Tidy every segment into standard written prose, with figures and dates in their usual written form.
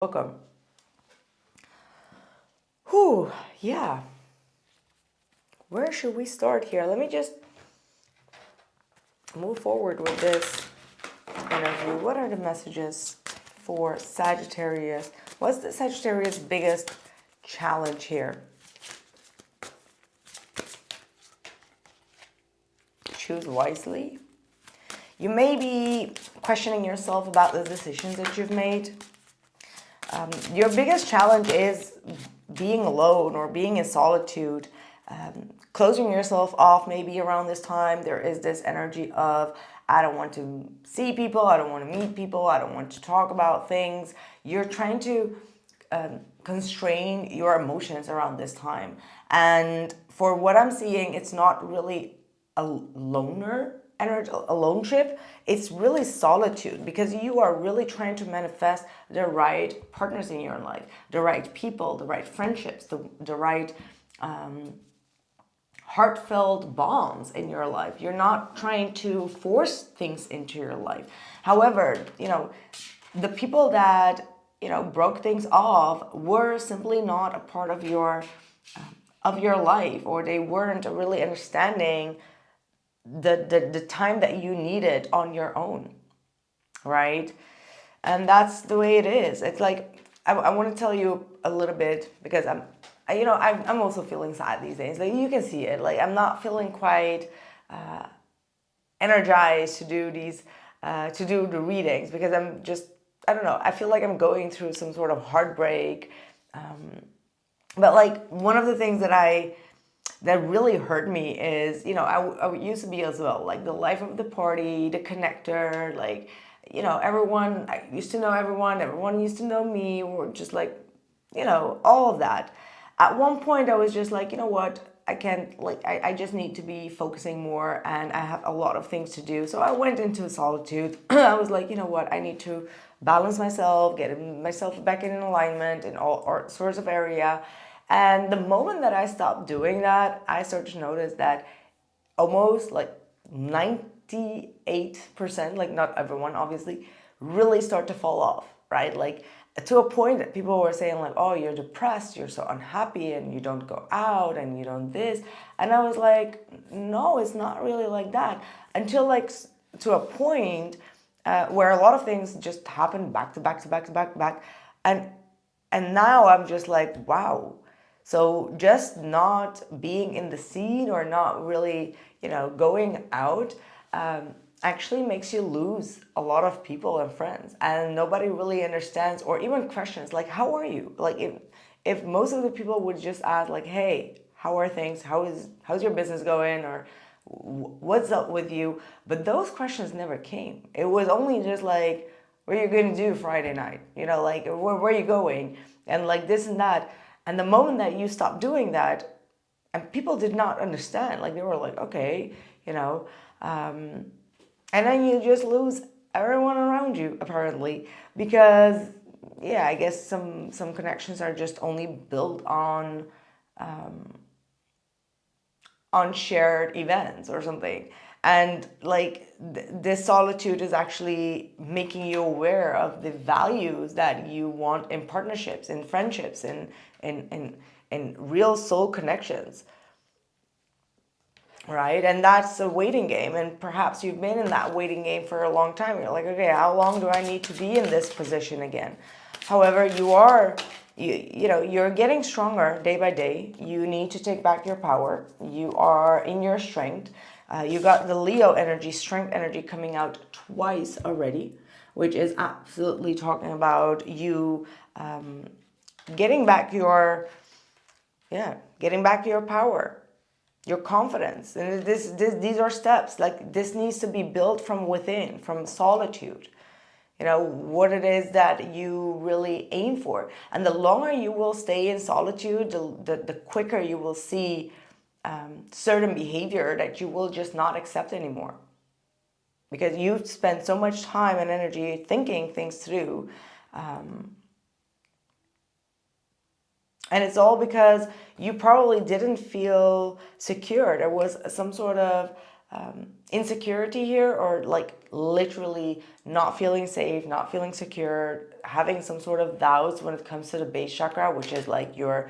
Welcome. Whew, yeah. Where should we start here? Let me just move forward with this interview. What are the messages for Sagittarius? What's the Sagittarius' biggest challenge here? Choose wisely. You may be questioning yourself about the decisions that you've made. Your biggest challenge is being alone or being in solitude, closing yourself off. Maybe around this time there is this energy of, I don't want to see people, I don't want to meet people, I don't want to talk about things. You're trying to constrain your emotions around this time. And for what I'm seeing, it's not really a loner energy, a lone trip. It's really solitude, because you are really trying to manifest the right partners in your life, the right people, the right friendships, the right heartfelt bonds in your life. You're not trying to force things into your life. However, the people that broke things off were simply not a part of your life, or they weren't really understanding the time that you needed on your own, right? And that's the way it is. It's like, I want to tell you a little bit, because I'm also feeling sad these days. Like, you can see it. Like, I'm not feeling quite energized to do the readings, because I don't know, I feel like I'm going through some sort of heartbreak. But like, one of the things that really hurt me is, I used to be as well, like the life of the party, the connector, like, everyone, I used to know everyone used to know me, or just like, all of that. At one point I was just like, you know what, I can't, like, I just need to be focusing more, and I have a lot of things to do. So I went into solitude. I was like, you know what, I need to balance myself, get myself back in alignment in all sorts of area. And the moment that I stopped doing that, I started to notice that almost like 98%, like not everyone obviously, really start to fall off, right? Like, to a point that people were saying like, oh, you're depressed, you're so unhappy, and you don't go out, and you don't this. And I was like, no, it's not really like that. Until like to a point where a lot of things just happened back to back to back to back to back. And now I'm just like, wow. So just not being in the scene, or not really, going out, actually makes you lose a lot of people and friends. And nobody really understands, or even questions like, how are you? Like, if most of the people would just ask like, hey, how are things? How's your business going? Or what's up with you? But those questions never came. It was only just like, what are you going to do Friday night? Like, where are you going? And like this and that. And the moment that you stop doing that, and people did not understand, like, they were like, okay, and then you just lose everyone around you, apparently, because, yeah, I guess some connections are just only built on shared events or something. And like, this solitude is actually making you aware of the values that you want in partnerships, in friendships, in real soul connections, right? And that's a waiting game. And perhaps you've been in that waiting game for a long time. You're like, okay, how long do I need to be in this position again? However, you're getting stronger day by day. You need to take back your power. You are in your strength. You got the Leo energy, strength energy, coming out twice already, which is absolutely talking about you getting back your power, your confidence. And these are steps. Like, this needs to be built from within, from solitude. What it is that you really aim for. And the longer you will stay in solitude, the quicker you will see certain behavior that you will just not accept anymore. Because you've spent so much time and energy thinking things through. And it's all because you probably didn't feel secure. There was some sort of insecurity here, or like literally not feeling safe, not feeling secure, having some sort of doubts when it comes to the base chakra, which is like your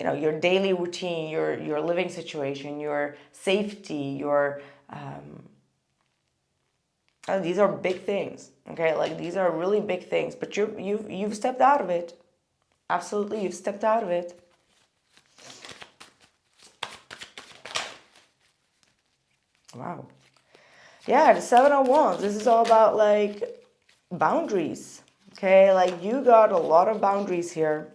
you know, your daily routine, your living situation, your safety, your these are big things. Okay, like these are really big things, but you've stepped out of it. Absolutely, you've stepped out of it. Wow. Yeah, the Seven of Wands. This is all about like boundaries. Okay, like you got a lot of boundaries here.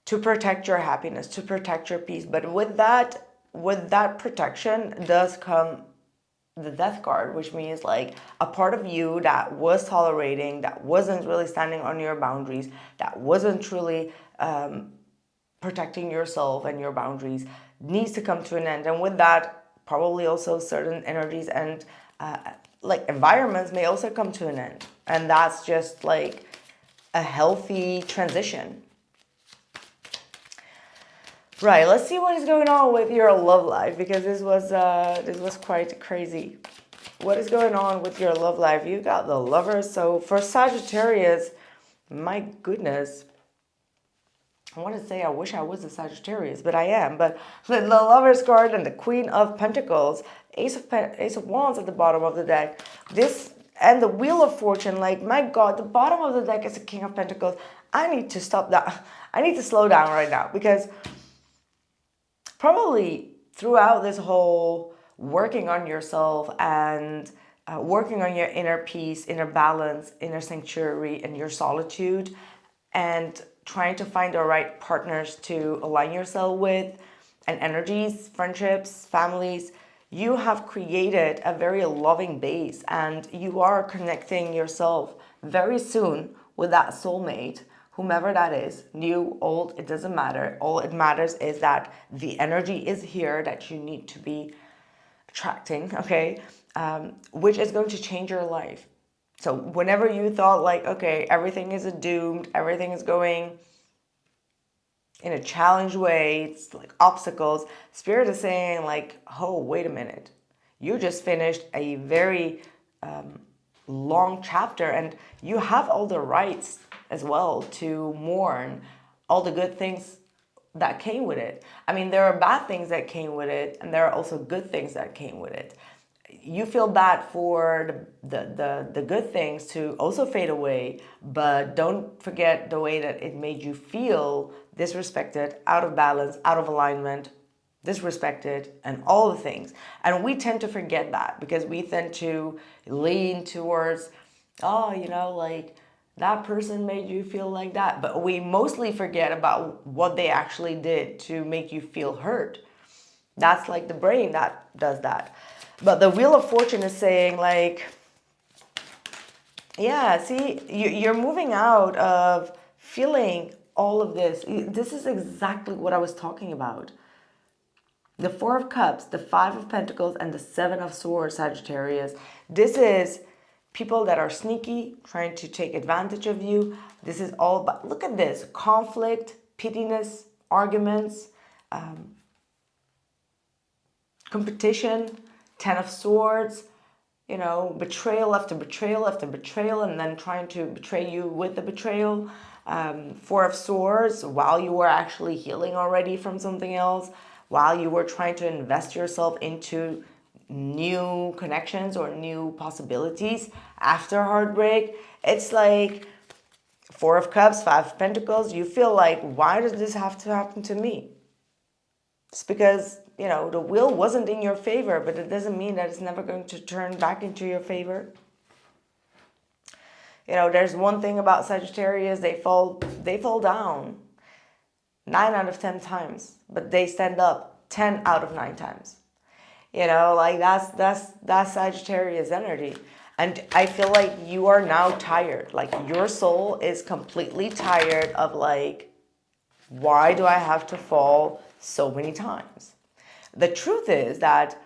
To protect your happiness, to protect your peace. But with that protection does come the Death card, which means like a part of you that was tolerating, that wasn't really standing on your boundaries, that wasn't truly protecting yourself and your boundaries, needs to come to an end. And with that, probably also certain energies and like environments may also come to an end. And that's just like a healthy transition. Right, let's see what is going on with your love life, because this was quite crazy. What is going on with your love life? You got the Lovers. So for Sagittarius, my goodness, I want to say I wish I was a Sagittarius, but I am. But the Lovers card and the Queen of Pentacles, Ace of Wands at the bottom of the deck. This and the Wheel of Fortune, like my God, the bottom of the deck is the King of Pentacles. I need to stop that. I need to slow down right now, because probably throughout this whole working on yourself and working on your inner peace, inner balance, inner sanctuary, and your solitude, and trying to find the right partners to align yourself with, and energies, friendships, families, you have created a very loving base, and you are connecting yourself very soon with that soulmate, whomever that is, new, old, it doesn't matter. All it matters is that the energy is here that you need to be attracting, okay? Which is going to change your life. So whenever you thought like, okay, everything is doomed, everything is going in a challenged way, it's like obstacles, Spirit is saying like, oh, wait a minute. You just finished a very long chapter, and you have all the rights as well to mourn all the good things that came with it. I mean, there are bad things that came with it, and there are also good things that came with it. You feel bad for the good things to also fade away, but don't forget the way that it made you feel disrespected, out of balance, out of alignment, disrespected, and all the things. And we tend to forget that, because we tend to lean towards, oh, you know, like that person made you feel like that. But we mostly forget about what they actually did to make you feel hurt. That's like the brain that does that. But the Wheel of Fortune is saying like, yeah, see, you're moving out of feeling all of this. This is exactly what I was talking about. The Four of Cups, the Five of Pentacles, and the Seven of Swords, Sagittarius. This is people that are sneaky, trying to take advantage of you. This is all about, look at this, conflict, pettiness, arguments, competition, Ten of Swords, you know, betrayal after betrayal after betrayal, and then trying to betray you with the betrayal. Four of Swords, while you were actually healing already from something else, while you were trying to invest yourself into new connections or new possibilities after heartbreak. It's like Four of Cups, Five of Pentacles. You feel like, why does this have to happen to me? It's because, you know, the wheel wasn't in your favor, but it doesn't mean that it's never going to turn back into your favor. You know, there's one thing about Sagittarius, they fall down 9 out of 10 times, but they stand up 10 out of 9 times. You know, like that's Sagittarius energy. And I feel like you are now tired. Like your soul is completely tired of like, why do I have to fall so many times? The truth is that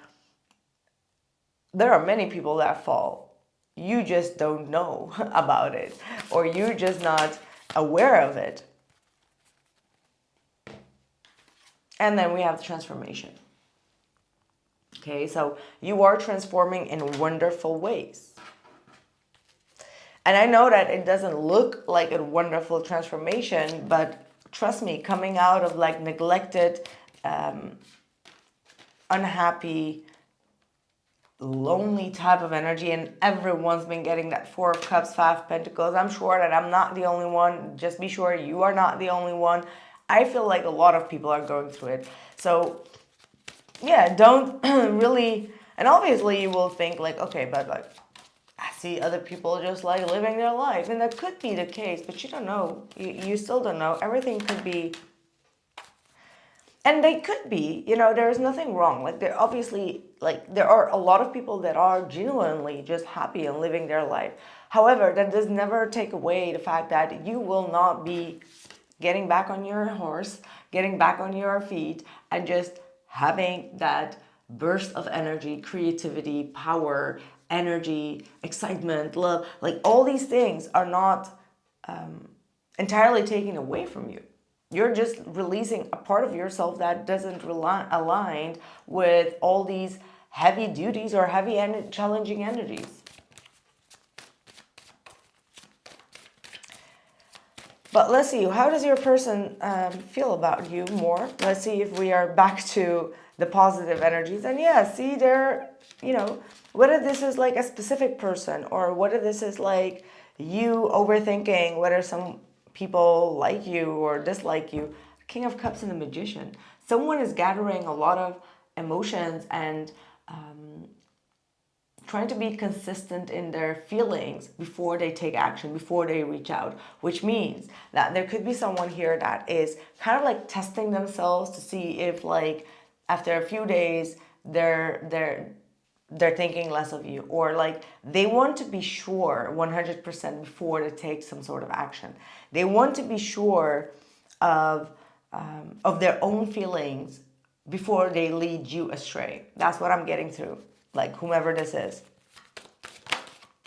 there are many people that fall. You just don't know about it, or you're just not aware of it. And then we have the transformation. Okay, so you are transforming in wonderful ways. And I know that it doesn't look like a wonderful transformation, but trust me, coming out of like neglected, unhappy, lonely type of energy, and everyone's been getting that Four of Cups, Five of Pentacles. I'm sure that I'm not the only one. Just be sure you are not the only one. I feel like a lot of people are going through it. So yeah, don't really, and obviously you will think like, okay, but like I see other people just like living their life, and that could be the case, but you don't know. You still don't know. Everything could be, and they could be, you know, there's nothing wrong. Like there obviously, like there are a lot of people that are genuinely just happy and living their life. However, that does never take away the fact that you will not be getting back on your horse, getting back on your feet, and just having that burst of energy, creativity, power, energy, excitement, love. Like all these things are not entirely taken away from you. You're just releasing a part of yourself that doesn't align with all these heavy duties or heavy and challenging energies. But let's see, how does your person feel about you more? Let's see if we are back to the positive energies. And yeah, see there, you know, whether this is like a specific person or whether this is like you overthinking whether some people like you or dislike you. King of Cups and the Magician. Someone is gathering a lot of emotions and trying to be consistent in their feelings before they take action, before they reach out, which means that there could be someone here that is kind of like testing themselves to see if like after a few days they're thinking less of you, or like they want to be sure 100% before they take some sort of action. They want to be sure of their own feelings before they lead you astray. That's what I'm getting through. Like whomever this is.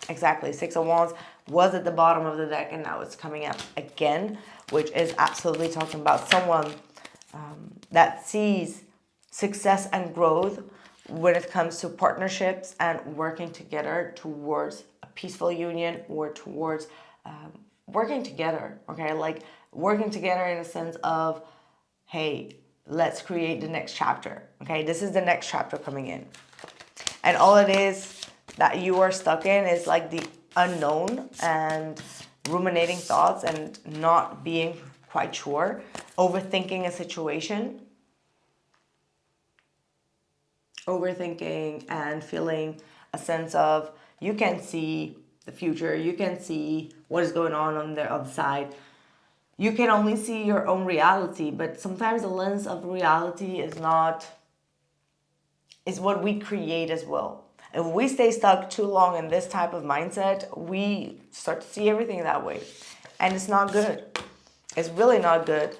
Exactly. Six of Wands was at the bottom of the deck and now it's coming up again, which is absolutely talking about someone that sees success and growth when it comes to partnerships and working together towards a peaceful union or towards working together. Okay, like working together in a sense of, hey, let's create the next chapter. Okay, this is the next chapter coming in. And all it is that you are stuck in is like the unknown and ruminating thoughts and not being quite sure, overthinking a situation, overthinking and feeling a sense of you can see the future, you can see what is going on the other side. You can only see your own reality, but sometimes the lens of reality is what we create as well. If we stay stuck too long in this type of mindset, we start to see everything that way. And it's not good. It's really not good.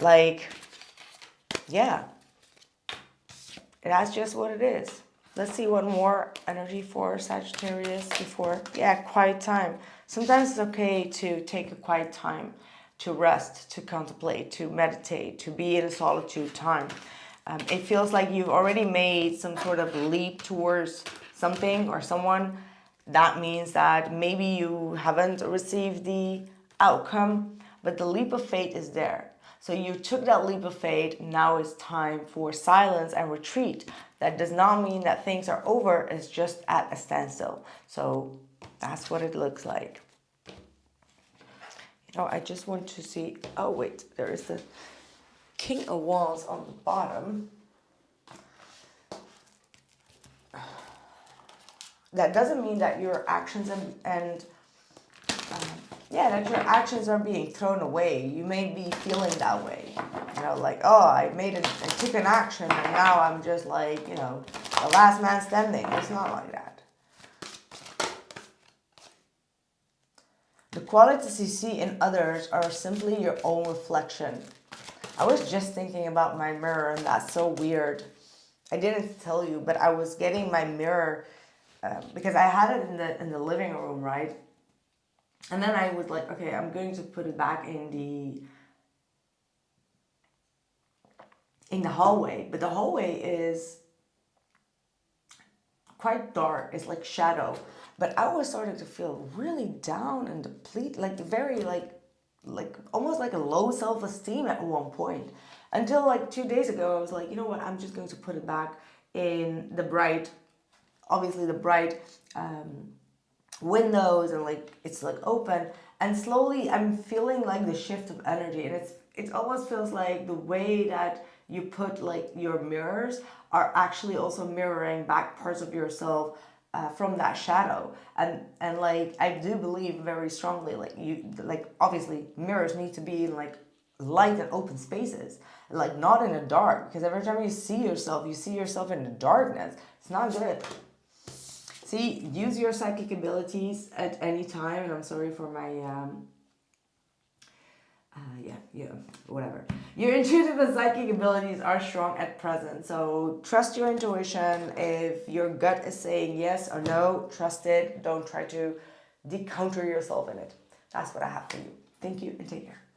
Like, yeah. That's just what it is. Let's see one more energy for Sagittarius before. Yeah, quiet time. Sometimes it's okay to take a quiet time, to rest, to contemplate, to meditate, to be in solitude time. It feels like you've already made some sort of leap towards something or someone. That means that maybe you haven't received the outcome, but the leap of faith is there. So you took that leap of faith. Now it's time for silence and retreat. That does not mean that things are over. It's just at a standstill. So that's what it looks like. You know, I just want to see. Oh, wait, there is the King of Wands on the bottom. That doesn't mean that your actions that your actions are being thrown away. You may be feeling that way. You know, like, oh, I took an action and now I'm just like, you know, the last man standing. It's not like that. The qualities you see in others are simply your own reflection. I was just thinking about my mirror, and that's so weird. I didn't tell you, but I was getting my mirror because I had it in the living room, right? And then I was like, okay, I'm going to put it back in in the hallway, but the hallway is quite dark. It's like shadow. But I was starting to feel really down and depleted, like very like almost like a low self-esteem at one point. Until like 2 days ago, I was like, you know what? I'm just going to put it back in the bright, obviously the bright windows, and like it's like open. And slowly, I'm feeling like the shift of energy, and it almost feels like the way that you put like your mirrors are actually also mirroring back parts of yourself from that shadow. And like I do believe very strongly, like you, like obviously mirrors need to be in like light and open spaces, like not in the dark, because every time you see yourself in the darkness. It's not good. See, use your psychic abilities at any time. And I'm sorry for my yeah, whatever. Your intuitive and psychic abilities are strong at present. So trust your intuition. If your gut is saying yes or no, trust it. Don't try to decounter yourself in it. That's what I have for you. Thank you and take care.